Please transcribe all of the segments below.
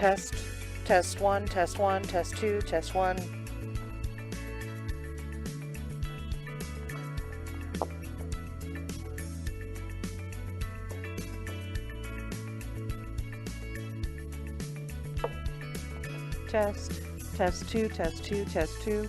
Test, test one, test one, test two, test one. Test, test two, test two, test two.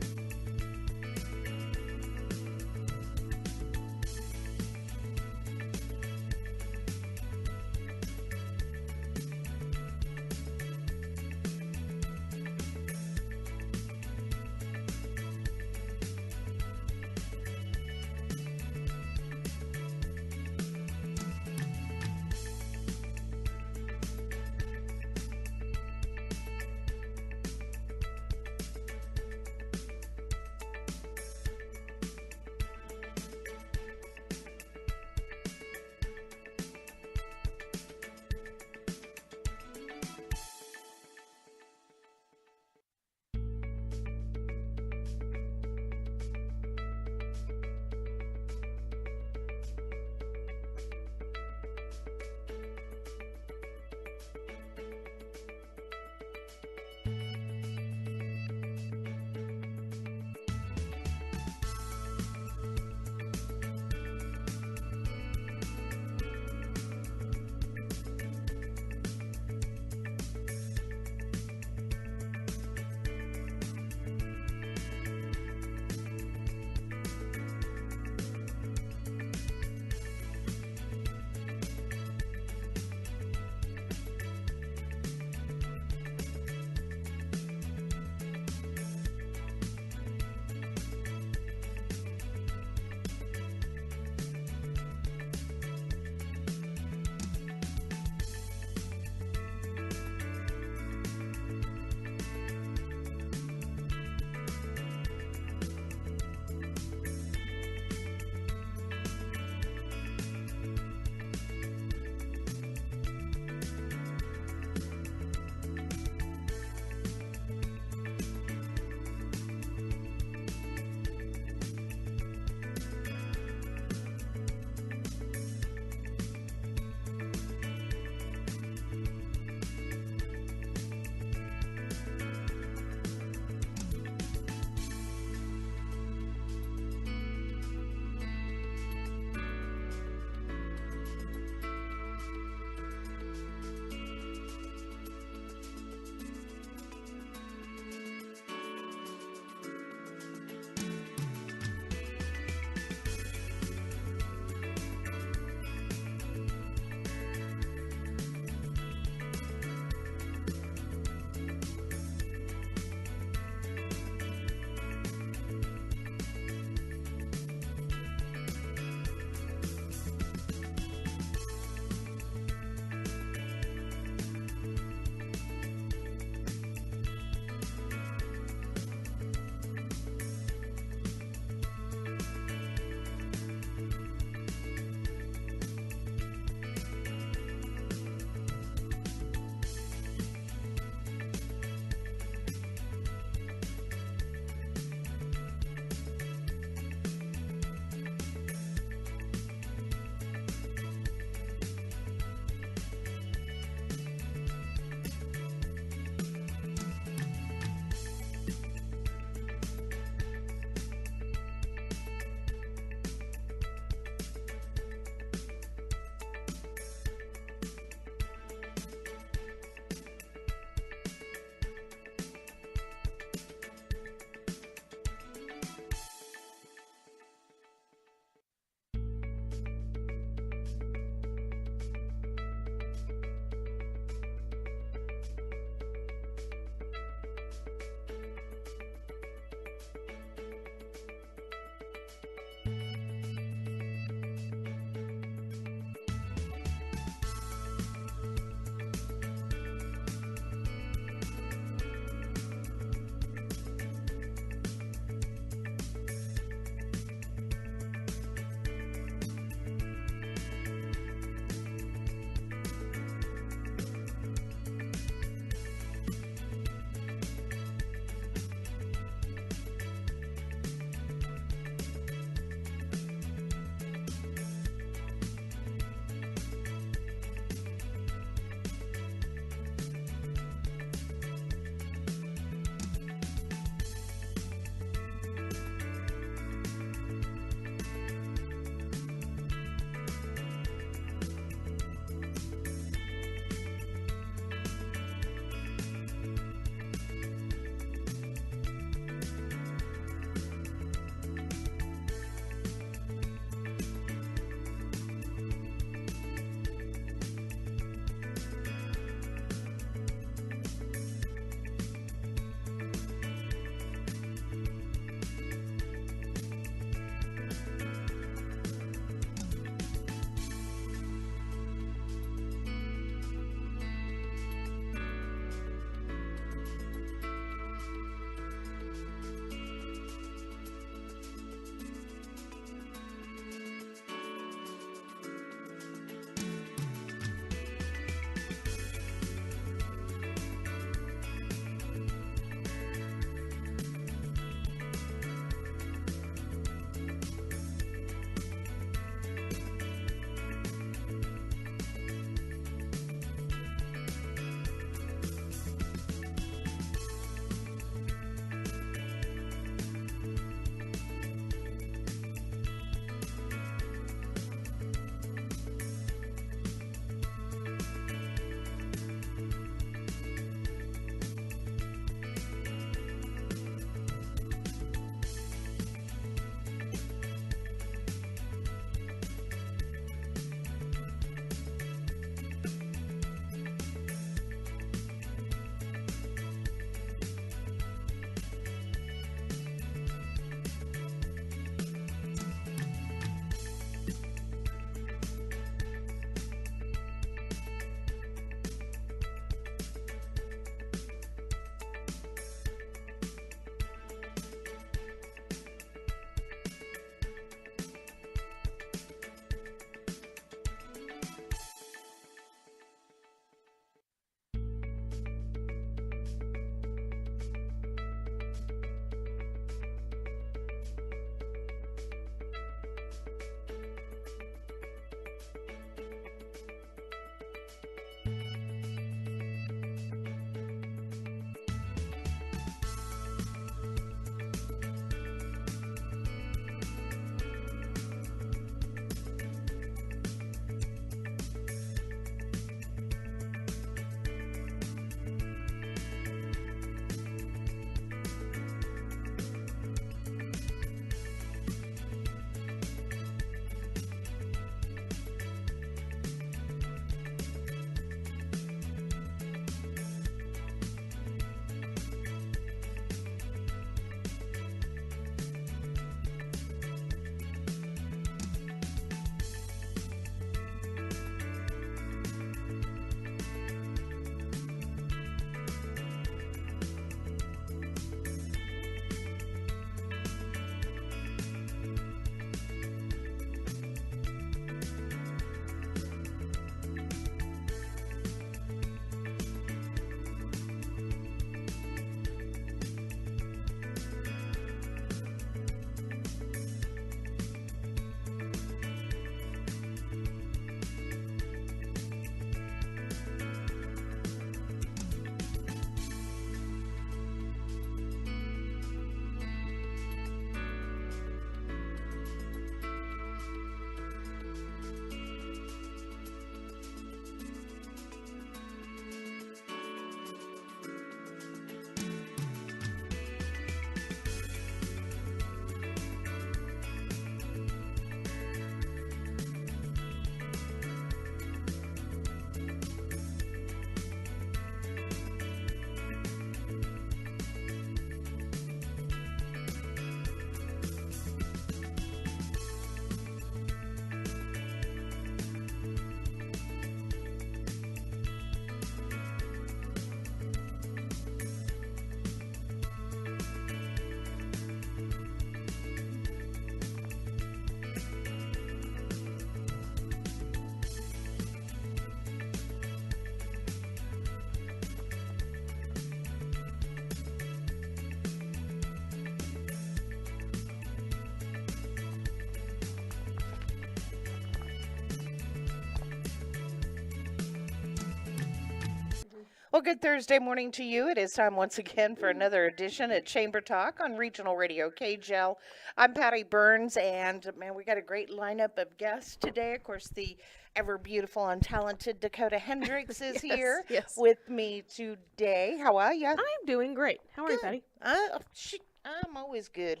Well, good Thursday morning to you. It is time once again for another edition of Chamber Talk on Regional Radio KGL. I'm Patty Burns, and man, we got a great lineup of guests today. Of course, the ever beautiful and talented Dakota Hendricks is here with me today. How are you? I'm doing great. How are you, Patty? I'm always good.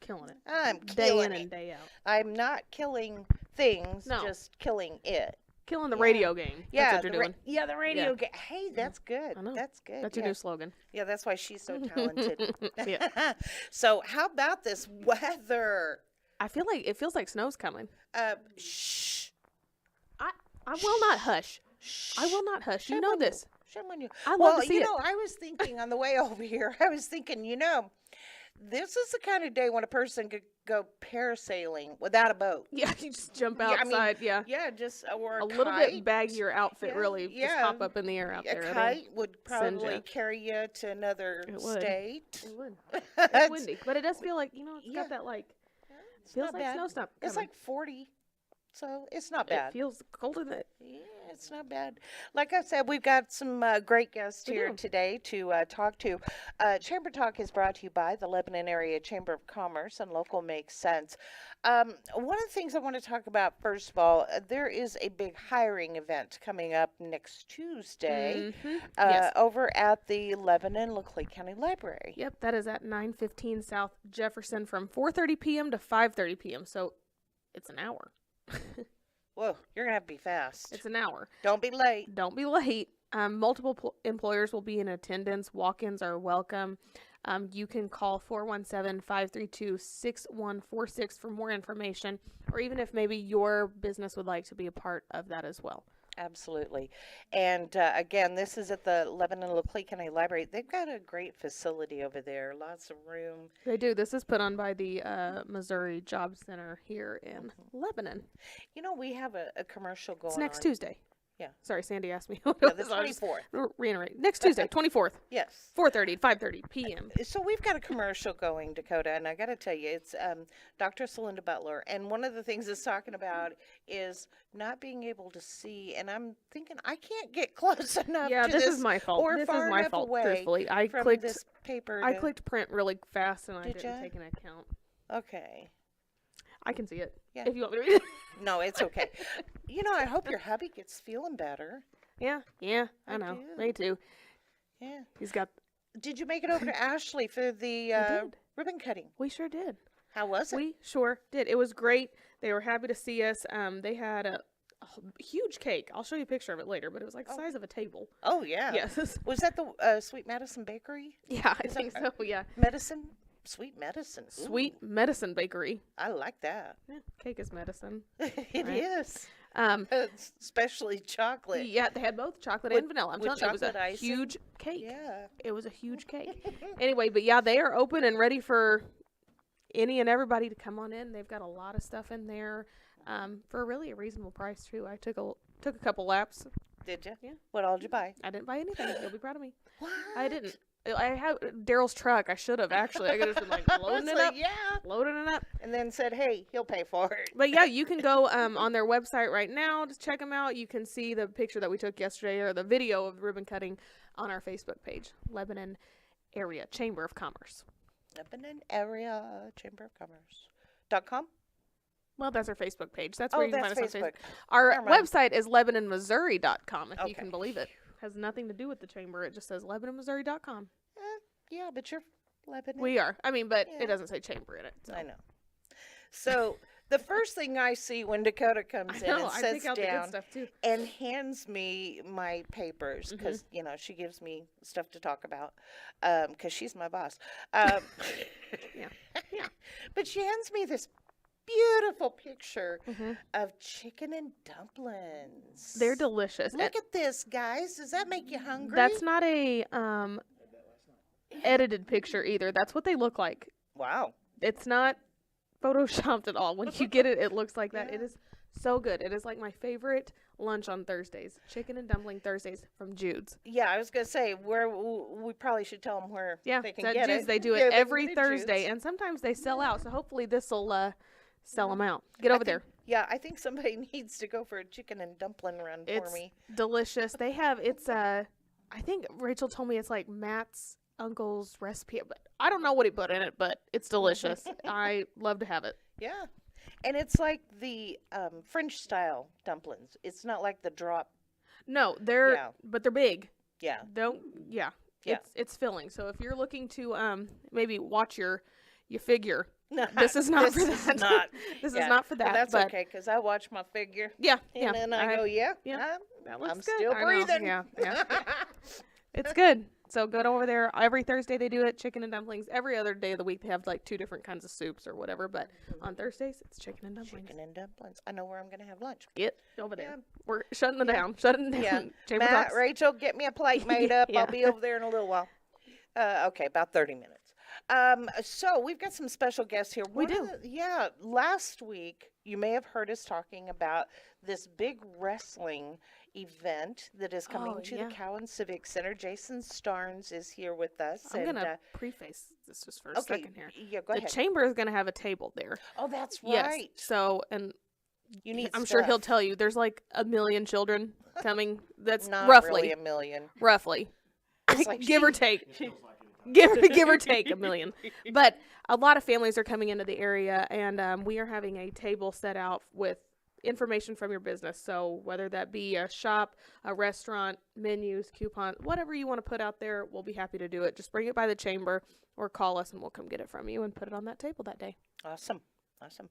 Killing it. I'm Day killing in it. and day out. I'm not killing things, No. just killing it. Killing the radio game. Yeah, That's what you're doing. the radio game. Hey, that's good. I know. That's good. That's your new slogan. Yeah, that's why she's so talented. Yeah. So, how about this weather? I feel like it feels like snow's coming. Shh. I will not hush. I will not hush. You know this. Shame on you. I love to see it. I was thinking on the way over here, this is the kind of day when a person could go parasailing without a boat. Yeah, you just jump outside. Yeah. Yeah, just or a little bit baggier outfit, Yeah, really. yeah. Just hop up in the air out there. A kite would probably ya. carry you to another state. It would. It's windy, but it does feel like it's got that It's feels not like bad. snow's not coming. It's like 40, so it's not bad. It feels colder than it. Yeah, it's not bad. Like I said, we've got some great guests We here do. today to talk to. Chamber Talk is brought to you by the Lebanon Area Chamber of Commerce and Local Makes Sense. One of the things I want to talk about, first of all, there is a big hiring event coming up next Tuesday Yes. over at the Lebanon LeClaire County Library. Yep, that is at 915 South Jefferson from 4:30 p.m. to 5:30 p.m. So it's an hour. Whoa, you're going to have to be fast. It's an hour. Don't be late. Don't be late. Multiple employers will be in attendance. Walk-ins are welcome. You can call 417-532-6146 for more information, or even if maybe your business would like to be a part of that as well. Absolutely. And again, this is at the Lebanon LeClaire County Library. They've got a great facility over there, lots of room. They do. This is put on by the Missouri Job Center here in Lebanon. You know, we have a commercial going It's next on. Tuesday. Yeah. Sorry, Sandy asked me. Yeah, the 24th. Reiterate. Next Tuesday, 24th, Yes. 4:30 to 5:30 p.m. So we've got a commercial going, Dakota, and I got to tell you, it's Dr. Celinda Butler, and one of the things it's talking about is not being able to see, and I'm thinking I can't get close enough Yeah, to this is my fault. or This far is my enough fault, away truthfully. I from clicked this paper. I clicked print really fast, and I Did didn't ya? take an account. Okay. I can see it. Yeah. If you want me to read it. No, it's okay. You know, I hope your hubby gets feeling better. Yeah, I know. do. Me too. Yeah. He's got. Did you make it over to Ashley for the did. ribbon cutting? We sure did. How was it? We sure did. It was great. They were happy to see us. They had a huge cake. I'll show you a picture of it later, but it was like the size of a table. Oh, yeah. Yes. Was that the Sweet Medicine Bakery? Yeah, I think so. Yeah. Medicine? Sweet Medicine. Ooh, Sweet Medicine Bakery. I like that. Yeah, cake is medicine. It Right. is. Um, Especially chocolate. yeah, they had both chocolate With- and vanilla. I'm with telling you, it was chocolate a icing? huge cake. Yeah. It was a huge cake. Anyway, but yeah, they are open and ready for any and everybody to come on in. They've got a lot of stuff in there for really a reasonable price too. I took a couple laps. Did you? Yeah. What all did you buy? I didn't buy anything. You'll be proud of me. What? I didn't. I have Daryl's truck. I should have actually. I could have been like loading It's it like, up, yeah. loading it up. And then said, hey, he'll pay for it. But yeah, you can go on their website right now. Just check them out. You can see the picture that we took yesterday or the video of the ribbon cutting on our Facebook page, Lebanon Area Chamber of Commerce. Lebanon Area Chamber of Commerce.com? Well, that's our Facebook page. That's where you can that's find us on Facebook. Facebook. Our Never mind. website is LebanonMissouri.com, if you Okay. can believe it. Has nothing to do with the chamber. It just says LebanonMissouri.com. Yeah, but you're Lebanon. We are. I mean, but Yeah. it doesn't say chamber in it. So. I know. So the first thing I see when Dakota comes I in know. and I sits take out the good down stuff too. and hands me my papers Mm-hmm. because she gives me stuff to talk about because she's my boss. Yeah. But she hands me this beautiful picture of chicken and dumplings. They're delicious. Look at this, guys. Does that make you hungry? That's not a edited picture either. That's what they look like. Wow. It's not photoshopped at all. When you get it, it looks like that. Yeah. It is so good. It is like my favorite lunch on Thursdays. Chicken and dumpling Thursdays from Jude's. Yeah, I was gonna say we probably should tell them where Yeah, they it's can at get Jude's. it. They do Yeah, it they every can get it at Thursday, Jude's. and sometimes they sell out. So hopefully this will sell them out. Get over there. Yeah, I think somebody needs to go for a chicken and dumpling run for It's me. delicious. They have I think Rachel told me it's like Matt's uncle's recipe, but I don't know what he put in it, but it's delicious. I love to have it. Yeah. And it's like the French style dumplings. It's not like the drop. No, Yeah. but they're big. Yeah. Don't yeah. Yeah. It's filling. So if you're looking to maybe watch your figure, this is not for This that. is not. This Yeah. is not for But that. that's but okay because I watch my figure yeah, and yeah. then I go, yeah, that looks I'm good. still I know, breathing. Yeah, yeah. It's good. So go over there. Every Thursday they do it, chicken and dumplings. Every other day of the week they have like 2 different kinds of soups or whatever. But on Thursdays it's chicken and dumplings. Chicken and dumplings. I know where I'm going to have lunch. Get over there. Yeah. We're shutting it down. Shutting it down. Yeah. Chamber Matt, Talks. Rachel, get me a plate made up. Yeah. I'll be over there in a little while. Okay, about 30 minutes. So we've got some special guests here. We One do. of the- last week you may have heard us talking about this big wrestling event that is coming Oh, to yeah. the Cowan Civic Center. Jason Starnes is here with us. I'm and, gonna preface this just for a okay, second here. yeah, go The ahead. chamber is gonna have a table there. Oh, that's Yes. right. So, and You need. I'm sure he'll stuff. tell you there's like 1 million children coming. That's Not roughly, really a million. roughly, It's like give or she- take, give or take 1 million. But a lot of families are coming into the area, and we are having a table set out with information from your business. So whether that be a shop, a restaurant, menus, coupons, whatever you want to put out there, we'll be happy to do it. Just bring it by the chamber or call us and we'll come get it from you and put it on that table that day. Awesome. Awesome.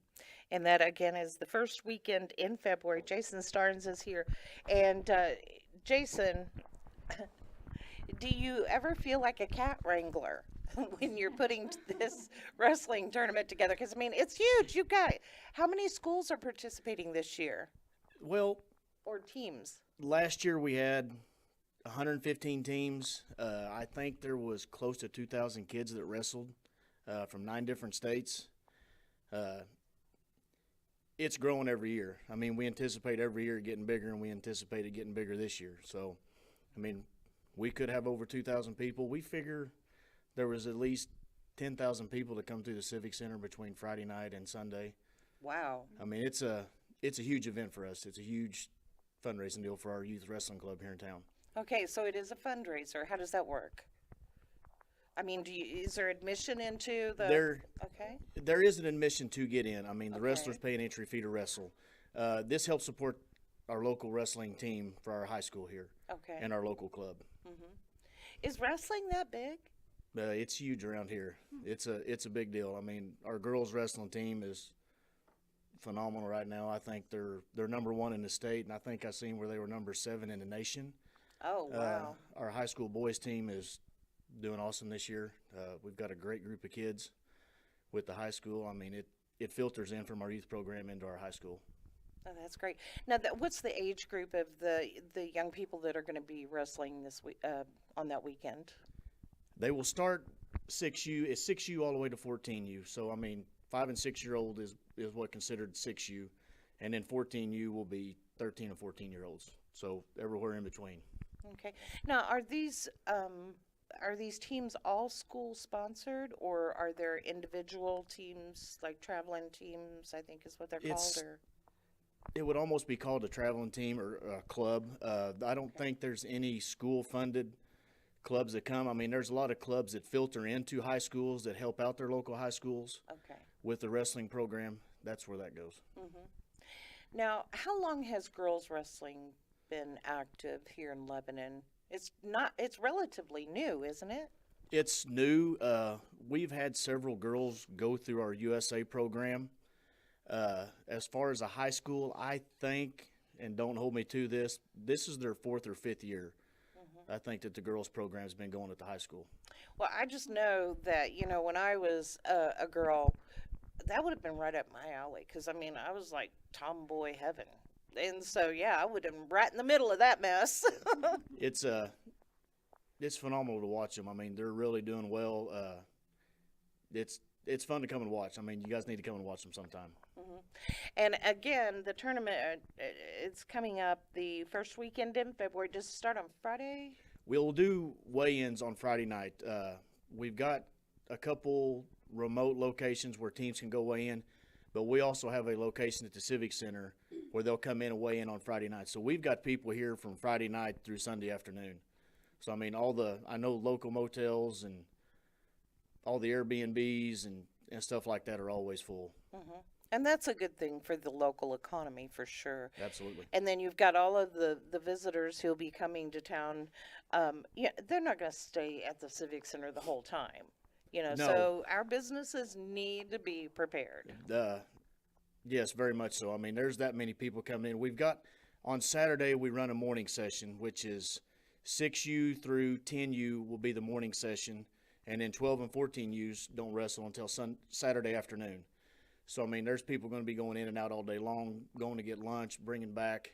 And that, again, is the first weekend in February. Jason Starnes is here. And Jason, do you ever feel like a cat wrangler when you're putting this wrestling tournament together? Because, I mean, it's huge. You got, how many schools are participating this year? Well, Or teams? last year we had 115 teams. I think there was close to 2,000 kids that wrestled from 9 different states. It's growing every year. I mean, we anticipate every year getting bigger, and we anticipate it getting bigger this year. So, I mean, we could have over 2,000 people. We figure there was at least 10,000 people to come through the Civic Center between Friday night and Sunday. Wow. I mean, it's a huge event for us. It's a huge fundraising deal for our youth wrestling club here in town. Okay, so it is a fundraiser. How does that work? I mean, is there admission into the... Okay. There is an admission to get in. I mean, the Okay. wrestlers pay an entry fee to wrestle. This helps support our local wrestling team for our high school here Okay. and our local club. Is wrestling that big? It's huge around here. It's a big deal. I mean, our girls wrestling team is phenomenal right now. I think they're number 1 in the state, and I think I seen where they were number 7 in the nation. Oh, wow. Our high school boys team is doing awesome this year. We've got a great group of kids with the high school. I mean, it filters in from our youth program into our high school. Oh, that's great. Now, what's the age group of the young people that are going to be wrestling this week on that weekend? They will start 6U. It's 6U all the way to 14U. So, I mean, 5 and 6-year-old is what considered 6U. And then 14U will be 13 and 14-year-olds. So, everywhere in between. Okay. Now, are these teams all school sponsored, or are there individual teams, like traveling teams, I think is what they're It's- called? Or It would almost be called a traveling team or a club. I don't think there's any school-funded clubs that come. I mean, there's a lot of clubs that filter into high schools that help out their local high schools okay. with the wrestling program. That's where that goes. Now, how long has girls wrestling been active here in Lebanon? It's relatively new, isn't it? It's new. We've had several girls go through our USA program. As far as a high school, I think, and don't hold me to this is their 4th or 5th year. I think that the girls program's been going at the high school. Well, I just know that, when I was a girl, that would have been right up my alley. Because, I mean, I was like tomboy heaven. And so, yeah, I would have been right in the middle of that mess. It's phenomenal to watch them. I mean, they're really doing well. It's fun to come and watch. I mean, you guys need to come and watch them sometime. And again, the tournament, it's coming up the first weekend in February. Does it start on Friday? We'll do weigh-ins on Friday night. We've got a couple remote locations where teams can go weigh in, but we also have a location at the Civic Center where they'll come in and weigh in on Friday night. So we've got people here from Friday night through Sunday afternoon. So I mean, I know local motels and all the Airbnbs and stuff like that are always full. And that's a good thing for the local economy for sure. Absolutely. And then you've got all of the visitors who'll be coming to town. Yeah, they're not going to stay at the Civic Center the whole time. No. So our businesses need to be prepared. Yes, very much so. I mean, there's that many people coming in. We've got on Saturday we run a morning session, which is 6U through 10U will be the morning session, and then 12 and 14Us don't wrestle until Saturday afternoon. So I mean, there's people going to be going in and out all day long, going to get lunch, bringing back,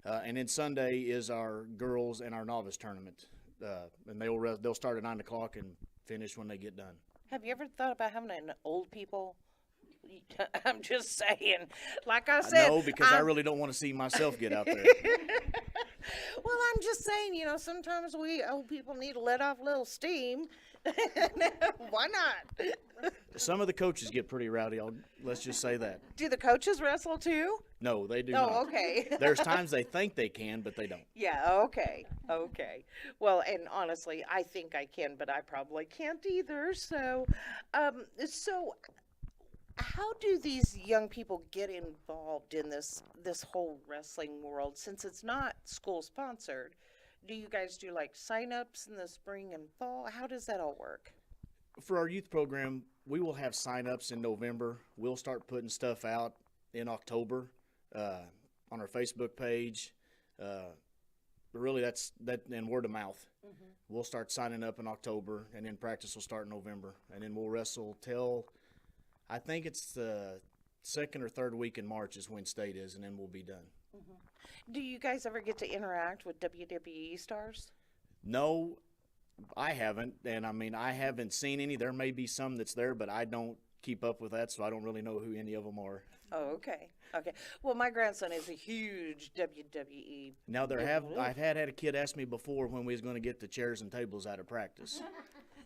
and then Sunday is our girls and our novice tournament, and they'll start at 9 o'clock and finish when they get done. Have you ever thought about having an old people? I'm just saying. Like I said, No, because I really don't want to see myself get out there. Well, I'm just saying, sometimes we old people need to let off a little steam. Why not? Some of the coaches get pretty rowdy. Let's just say that. Do the coaches wrestle too? No, they do not. Oh, okay. There's times they think they can, but they don't. Yeah, okay. Well, and honestly, I think I can, but I probably can't either. So how do these young people get involved in this whole wrestling world since it's not school sponsored? Do you guys do like sign-ups in the spring and fall? How does that all work? For our youth program, we will have sign-ups in November. We'll start putting stuff out in October on our Facebook page. But really, that's and word of mouth. We'll start signing up in October, and then practice will start in November, and then we'll wrestle till I think it's the second or third week in March is when state is, and then we'll be done. Do you guys ever get to interact with WWE stars? No, I haven't, and I mean I haven't seen any. There may be some that's there, but I don't keep up with that, so I don't really know who any of them are. Oh, okay. Well, my grandson is a huge WWE. Now I've had a kid ask me before when we was going to get the chairs and tables out of practice,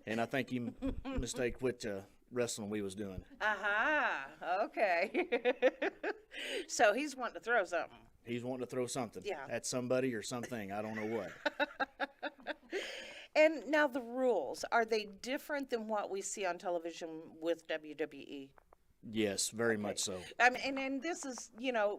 and I think he mistaked which wrestling we was doing. Aha. Okay. So he's wanting to throw something. He's wanting to throw something Yeah. at somebody or something. I don't know what. And now the rules, are they different than what we see on television with WWE? Yes, very much so. And this is,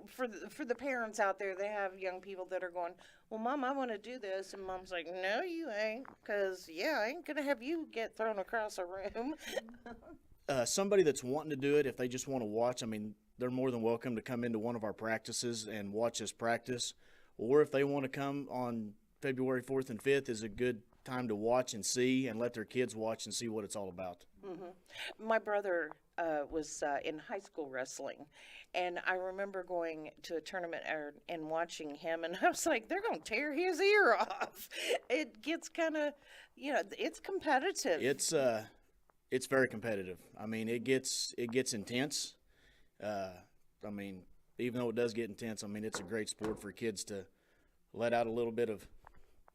for the parents out there, they have young people that are going, well, Mom, I want to do this. And Mom's like, no, you ain't, because, I ain't going to have you get thrown across a room. Somebody that's wanting to do it, if they just want to watch, I mean, they're more than welcome to come into one of our practices and watch us practice. Or if they want to come on February 4th and 5th is a good time to watch and see and let their kids watch and see what it's all about. My brother was in high school wrestling, and I remember going to a tournament and watching him, and I was like, they're going to tear his ear off. It gets kind of, it's competitive. It's very competitive. I mean, it gets intense. I mean, even though it does get intense, I mean, it's a great sport for kids to let out a little bit of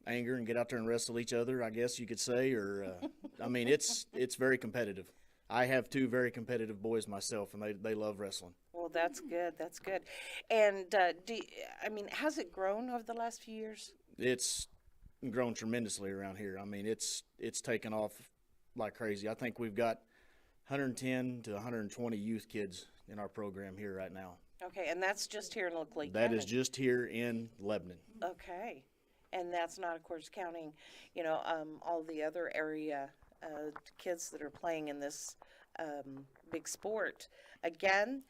anger and get out there and wrestle each other, I guess you could say. Or, I mean, it's very competitive. I have two very competitive boys myself, and they love wrestling. Well, that's good. That's good. And has it grown over the last few years? It's grown tremendously around here. I mean, it's taken off like crazy. I think we've got 110 to 120 youth kids in our program here right now. Okay, and that's just here in Leclerc County? That is just here in Lebanon. Okay. And that's not, of course, counting, all the other area kids that are playing in this big sport. Again,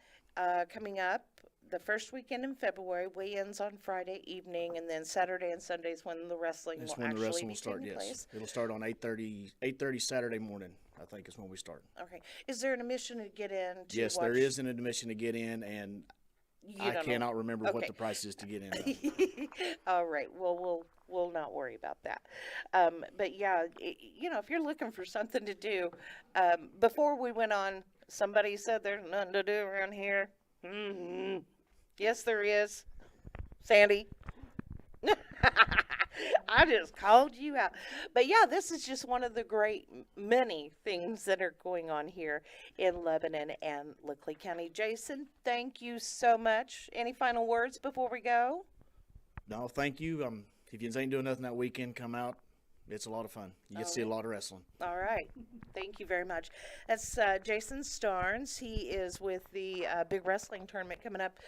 coming up, the first weekend in February, weigh-ins on Friday evening, and then Saturday and Sundays when the wrestling That's will when the actually wrestling be will start, taking yes. place. It'll start on 8:30 Saturday morning, I think is when we start. Okay. Is there an admission to get in to Yes, watch? there is an admission to get in, and You I don't know. cannot remember what Okay. the price is to get in. Though. All right. Well, we'll not worry about that. But yeah, if you're looking for something to do, before we went on, somebody said there's nothing to do around here. Yes, there is. Sandy. I just called you out. But yeah, this is just one of the great many things that are going on here in Lebanon and Leclerc County. Jason, thank you so much. Any final words before we go? No, thank you. If you ain't doing nothing that weekend, come out It's a lot of fun. You get to see a lot of wrestling. All right. Thank you very much. That's Jason Starnes. He is with the big wrestling tournament coming up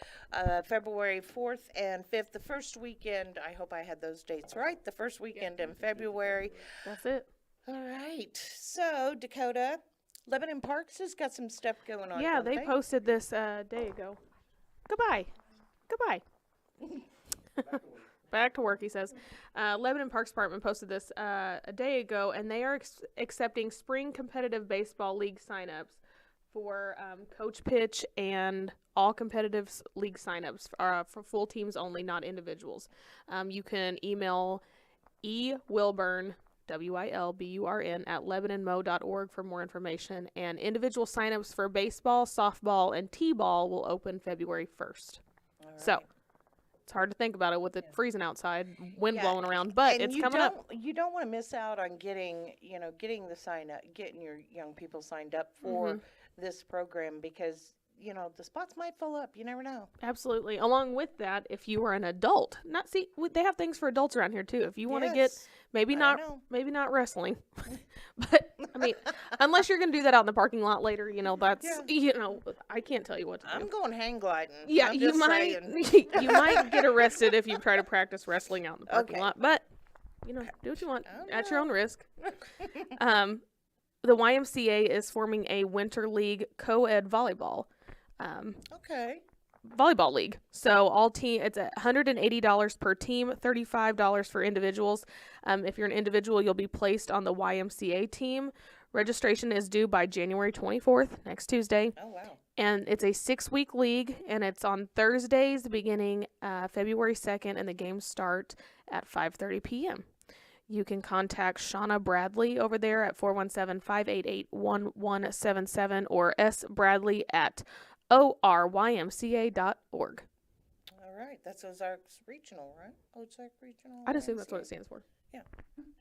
February 4th and 5th. The first weekend, I hope I had those dates right. The first weekend in February. That's it. All right. So, Dakota, Lebanon Parks has got some stuff going on. Yeah, don't they posted this day ago. Goodbye. Back to work, he says. Lebanon Parks Department posted this a day ago, and they are accepting spring competitive baseball league signups for coach pitch and all competitive league signups for full teams only, not individuals. You can email Wilburn, WILBURN, at LebanonMo.org for more information. And individual signups for baseball, softball, and t-ball will open February 1st. So it's hard to think about it with it freezing outside, wind blowing around, but it's coming up. You don't want to miss out on getting the sign up, getting your young people signed up for this program because, the spots might fill up. You never know. Absolutely. Along with that, if you are an adult, they have things for adults around here too. If you want to get maybe not wrestling, but I mean, unless you're going to do that out in the parking lot later, that's I can't tell you what to do. I'm going hang gliding. Yeah, I'm you just might saying. you might get arrested if you try to practice wrestling out in the parking lot, but do what you want at your own risk. The YMCA is forming a winter league co-ed volleyball. Volleyball league. So it's $180 per team, $35 for individuals. If you're an individual, you'll be placed on the YMCA team. Registration is due by January 24th, next Tuesday. Oh, wow. And it's a 6-week league, and it's on Thursdays beginning February 2nd, and the games start at 5:30 p.m. You can contact Shauna Bradley over there at 417-588-1177 or sbradley at orymca.org. All right. That's Ozarks Regional, right? Ozark Regional. I'd assume that's what it stands for. Yeah.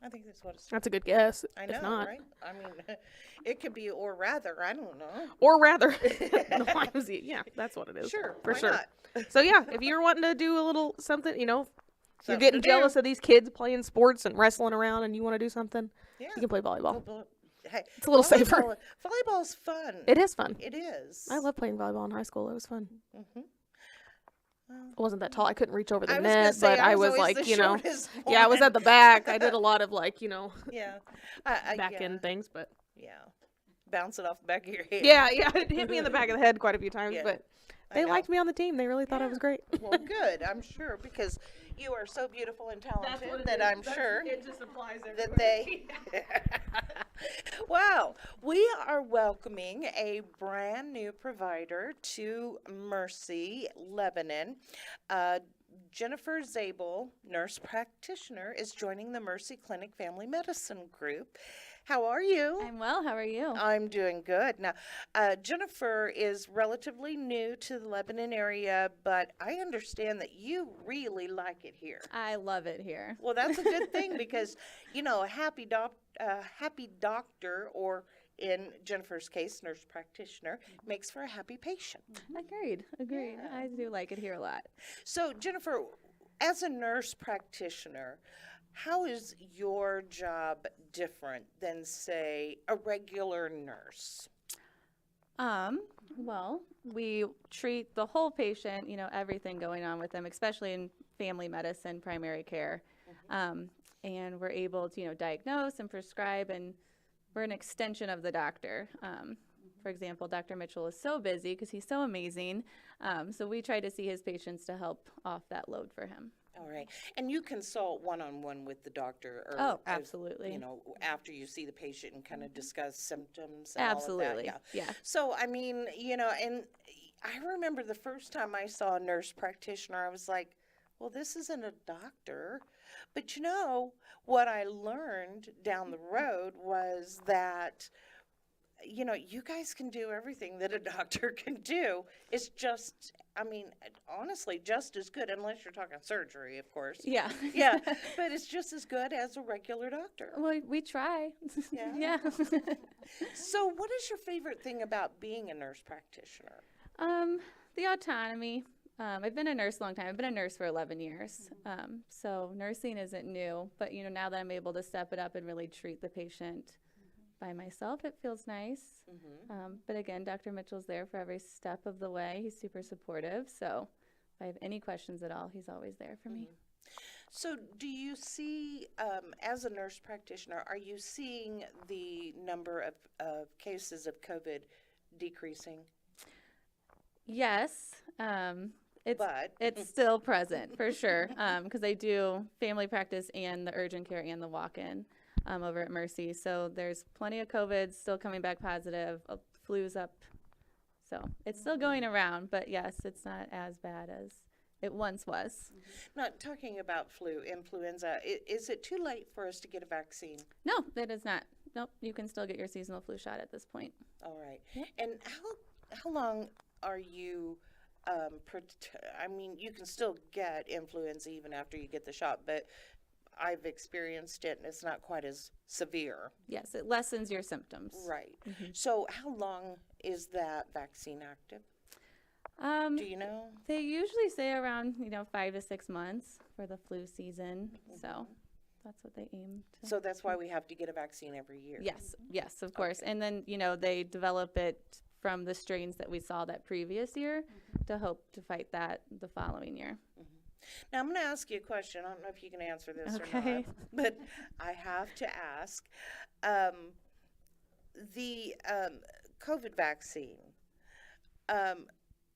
I think that's what it's. That's a good guess. I know, if not. right? I mean, it could be or rather. I don't know. Or rather, the YMCA. Yeah, that's what it is. Sure. For why sure. not? So, yeah, if you're wanting to do a little something, you're Something getting to jealous do. of these kids playing sports and wrestling around and you want to do something, Yeah. you can play volleyball. Hey, It's a little safer. Volleyball's fun. It is fun. It is. I love playing volleyball in high school. It was fun. Mm-hmm. I wasn't that tall. I couldn't reach over the I was gonna net, say, but I was always like, the shortest yeah, I was one. at the back. I did a lot of Yeah. back yeah. end things, but Yeah. Bounce it off the back of your head. yeah, it hit me in the back of the head quite a few times, Yeah, but I they know. liked me on the team. They really thought I was great. Well, good. I'm sure because you are so beautiful and talented that I'm sure It just applies that they. Wow, we are welcoming a brand new provider to Mercy, Lebanon. Jennifer Zabel, nurse practitioner, is joining the Mercy Clinic Family Medicine Group. How are you? I'm well. How are you? I'm doing good. Now, Jennifer is relatively new to the Lebanon area, but I understand that you really like it here. I love it here. Well, that's a good thing because, a happy doctor, or in Jennifer's case, nurse practitioner, makes for a happy patient. Agreed. Yeah. I do like it here a lot. So, Jennifer, as a nurse practitioner, how is your job different than, say, a regular nurse? Well, we treat the whole patient, everything going on with them, especially in family medicine, primary care. And we're able to, diagnose and prescribe, and we're an extension of the doctor. For example, Dr. Mitchell is so busy because he's so amazing. So we try to see his patients to help off that load for him. All right. And you consult one-on-one with the doctor? Or Oh, absolutely. After you see the patient and kind of discuss symptoms and Absolutely. all of that. Yeah. So, I mean, and I remember the first time I saw a nurse practitioner, I was like, well, this isn't a doctor. But, what I learned down the road was that, you guys can do everything that a doctor can do. It's just, honestly, just as good, unless you're talking surgery, of course. Yeah. Yeah, but it's just as good as a regular doctor. Well, we try. Yeah. Yeah. So what is your favorite thing about being a nurse practitioner? The autonomy. I've been a nurse a long time. I've been a nurse for 11 years. So nursing isn't new, but now that I'm able to step it up and really treat the patient by myself, it feels nice. But again, Dr. Mitchell's there for every step of the way. He's super supportive. So if I have any questions at all, he's always there for me. So do you see, as a nurse practitioner, are you seeing the number of cases of COVID decreasing? Yes. But It's still present for sure, because I do family practice and the urgent care and the walk-in over at Mercy. So there's plenty of COVID still coming back positive. Flu's up, so it's still going around. But yes, it's not as bad as it once was. not talking about flu, influenza, is it too late for us to get a vaccine? No, it is not. Nope, you can still get your seasonal flu shot at this point. All right. And how long are you, I mean, you can still get influenza even after you get the shot, but I've experienced it and it's not quite as severe. Yes, it lessens your symptoms. Right. So how long is that vaccine active? Do you know? They usually say around 5 to 6 months for the flu season. So that's what they aim to. So that's why we have to get a vaccine every year. Yes, of course. And then, they develop it from the strains that we saw that previous year to hope to fight that the following year. Now I'm going to ask you a question. I don't know if you can answer this or Okay. not, but I have to ask. The COVID vaccine,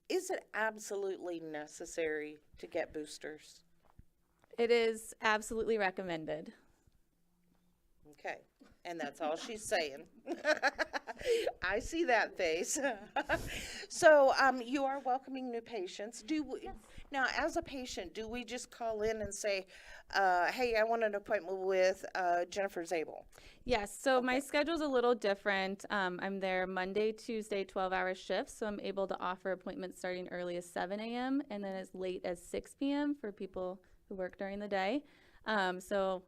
is it absolutely necessary to get boosters? It is absolutely recommended. Okay, and that's all she's saying. I see that face. So you are welcoming new patients. Now, as a patient, do we just call in and say, hey, I want an appointment with Jennifer Zabel? Yes, so my schedule's a little different. I'm there Monday, Tuesday, 12-hour shifts, so I'm able to offer appointments starting early as 7 a.m. and then as late as 6 p.m. for people who work during the day. So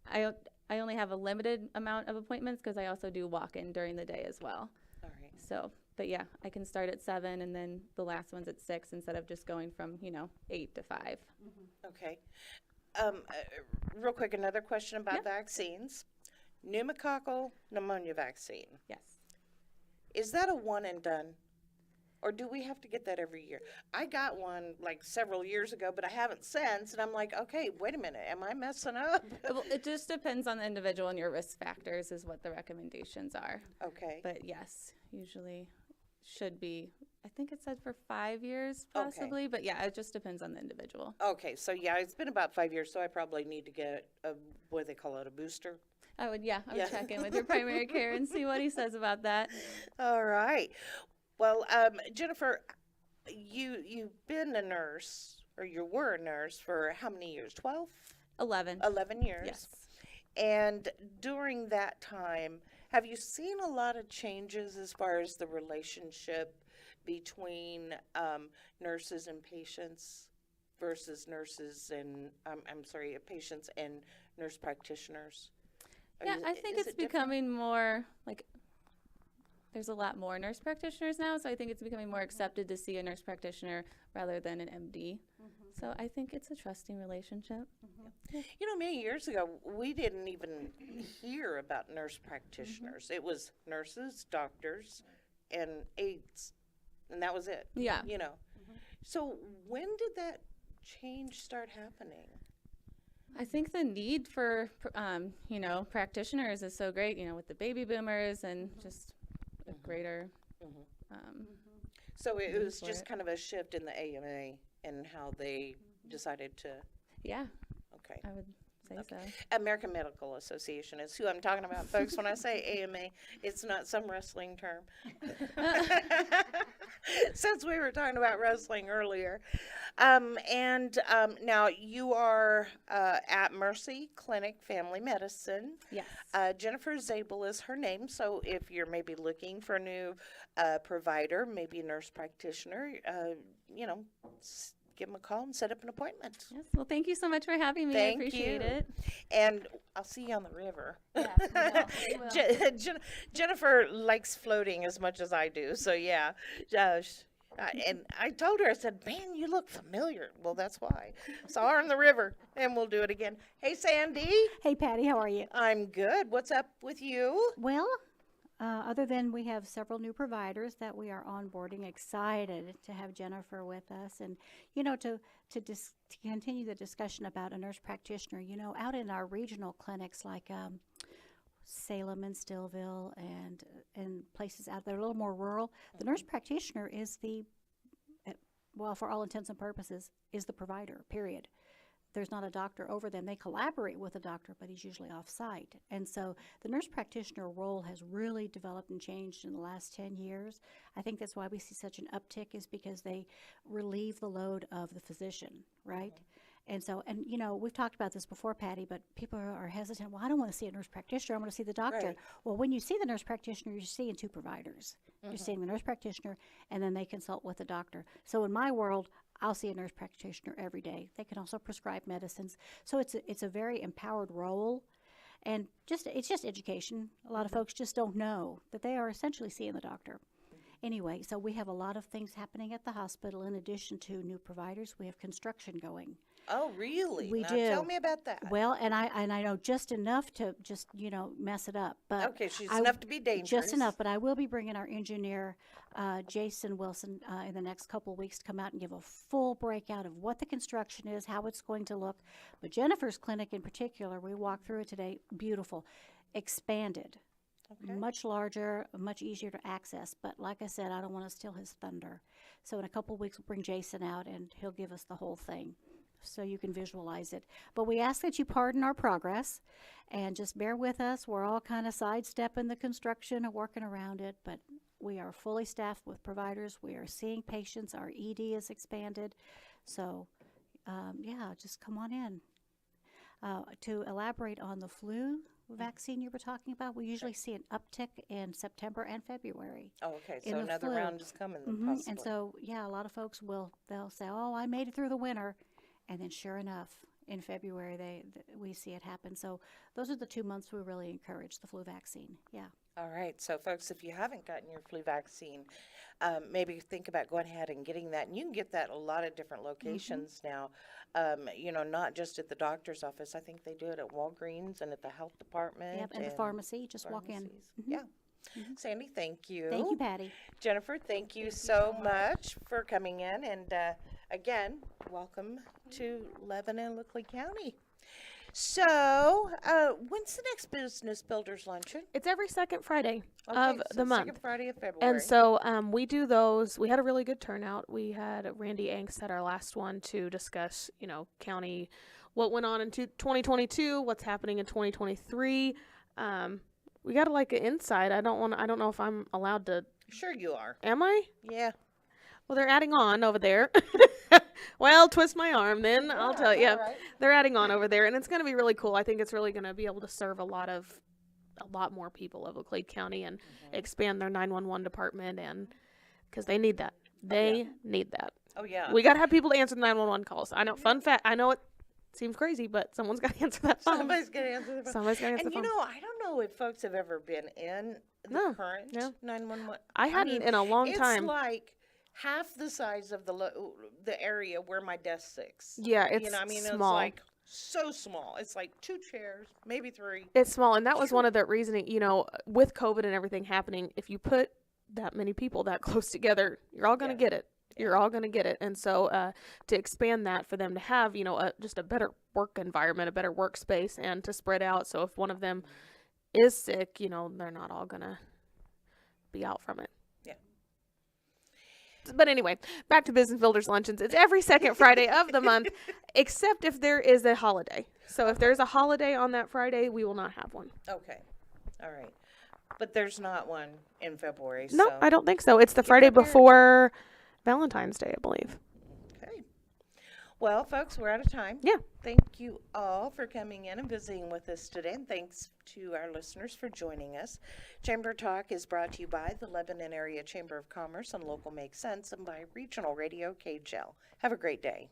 I only have a limited amount of appointments because I also do walk-in during the day as well. All right. So, but yeah, I can start at 7 and then the last one's at 6 instead of just going from, 8 to 5. Okay. Real quick, another question about vaccines. Pneumococcal pneumonia vaccine. Yes. Is that a one and done? Or do we have to get that every year? I got one like several years ago, but I haven't since. And I'm like, okay, wait a minute. Am I messing up? Well, it just depends on the individual and your risk factors is what the recommendations are. Okay. But yes, usually should be, I think it said for 5 years possibly, but yeah, it just depends on the individual. Okay, so yeah, it's been about 5 years, so I probably need to get what do they call it, a booster? I would Yeah. check in with your primary care and see what he says about that. All right. Well, Jennifer, you've been a nurse, or you were a nurse for how many years? 12? 11. 11 years. Yes. And during that time, have you seen a lot of changes as far as the relationship between nurses and patients versus nurses and, I'm sorry, patients and nurse practitioners? Yeah, I think is it's it different? becoming more like there's a lot more nurse practitioners now, so I think it's becoming more accepted to see a nurse practitioner rather than an MD. So I think it's a trusting relationship. Many years ago, we didn't even hear about nurse practitioners. It was nurses, doctors, and aides, and that was it. Yeah. So when did that change start happening? I think the need for, practitioners is so great, with the baby boomers and just a greater, So it need was for just it. kind of a shift in the AMA and how they decided to, yeah, okay. I would say so. American Medical Association is who I'm talking about, folks. When I say AMA, it's not some wrestling term. Since we were talking about wrestling earlier. Now you are at Mercy Clinic Family Medicine. Yes. Jennifer Zabel is her name, so if you're maybe looking for a new provider, maybe a nurse practitioner, give them a call and set up an appointment. Yes. Well, thank you so much for having me. Thank I appreciate you. it. And I'll see you on the river. Yeah, we will. Jennifer likes floating as much as I do, so yeah. And I told her, I said, man, you look familiar. Well, that's why. Saw her in the river, and we'll do it again. Hey, Sandy. Hey, Patty, how are you? I'm good. What's up with you? Well, other than we have several new providers that we are onboarding, excited to have Jennifer with us, and to continue the discussion about a nurse practitioner. Out in our regional clinics like Salem and Stillville and places out there a little more rural, the nurse practitioner is well, for all intents and purposes, is the provider. Period. There's not a doctor over them. They collaborate with a doctor, but he's usually off site. And so the nurse practitioner role has really developed and changed in the last 10 years. I think that's why we see such an uptick, is because they relieve the load of the physician, right? And so, we've talked about this before, Patty, but people are hesitant. Well, I don't want to see a nurse practitioner. I want to see the doctor. Right. Well, when you see the nurse practitioner, you're seeing two providers. You're seeing the nurse practitioner, and then they consult with the doctor. So in my world, I'll see a nurse practitioner every day. They can also prescribe medicines. So it's a very empowered role, and it's just education. A lot of folks just don't know that they are essentially seeing the doctor. Anyway, so we have a lot of things happening at the hospital. In addition to new providers, we have construction going. Oh, really? We Now, do. Tell me about that. Well, and I know just enough to just mess it up. But Okay, she's I- enough to be dangerous. Just enough, but I will be bringing our engineer, Jason Wilson, in the next couple of weeks to come out and give a full breakout of what the construction is, how it's going to look. But Jennifer's clinic in particular, we walked through it today, beautiful, expanded, Okay. much larger, much easier to access. But like I said, I don't want to steal his thunder. So in a couple of weeks, we'll bring Jason out and he'll give us the whole thing, so you can visualize it. But we ask that you pardon our progress and just bear with us. We're all kind of sidestepping the construction and working around it, but we are fully staffed with providers. We are seeing patients. Our ED is expanded. So, just come on in. To elaborate on the flu vaccine you were talking about, we usually see an uptick in September and February. Oh, okay. in So the another flu. round is coming, then Mhm. possibly. And so, a lot of folks they'll say, "Oh, I made it through the winter," and then sure enough, in February we see it happen. So those are the 2 months we really encourage the flu vaccine. Yeah. All right. So, folks, if you haven't gotten your flu vaccine, maybe think about going ahead and getting that. And you can get that at a lot of different locations now, not just at the doctor's office. I think they do it at Walgreens and at the health department. Yep. And the pharmacy, just walk in. pharmacies. Yeah. Sandy, thank you. Thank you, Patty. Jennifer, thank you so much for coming in. And again, welcome to Lebanon, Lickley County. So, when's the next Business Builders Luncheon? It's every second Friday Okay, of so the month. Second Friday of February. And so we do those. We had a really good turnout. We had Randy Angst at our last one to discuss, county, what went on in 2022, what's happening in 2023. We got an insight. I don't know if I'm allowed to. Sure you are. Am I? Yeah. Well, they're adding on over there. Well, twist my arm then. I'll tell you. all right. They're adding on over there, and it's going to be really cool. I think it's really going to be able to serve a lot more people of Laclede County and expand their 911 department, and because they need that. They need that. Oh, yeah. We got to have people to answer the 911 calls. I know. Fun fact. I know it seems crazy, but someone's got to answer that phone. Somebody's going to answer the phone. Somebody's got to answer And the phone. I don't know if folks have ever been in the No, current no. 911. I hadn't in a long time. It's like half the size of the area where my desk sits. Yeah, it's It's small. like so small. It's like 2 chairs, maybe 3. It's small, and that was one of the reasoning, with COVID and everything happening, if you put that many people that close together, you're all going to get it. You're all going to get it. And so to expand that for them to have, just a better work environment, a better workspace, and to spread out. So if one of them is sick, they're not all going to be out from it. Yeah. But anyway, back to Business Builders Luncheons. It's every second Friday of the month, except if there is a holiday. So if there's a holiday on that Friday, we will not have one. Okay. All right. But there's not one in February. No, so. I don't think so. It's the Friday prepared. before Valentine's Day, I believe. Okay. Well, folks, we're out of time. Yeah. Thank you all for coming in and visiting with us today. And thanks to our listeners for joining us. Chamber Talk is brought to you by the Lebanon Area Chamber of Commerce and Local Make Sense and by Regional Radio KGL. Have a great day.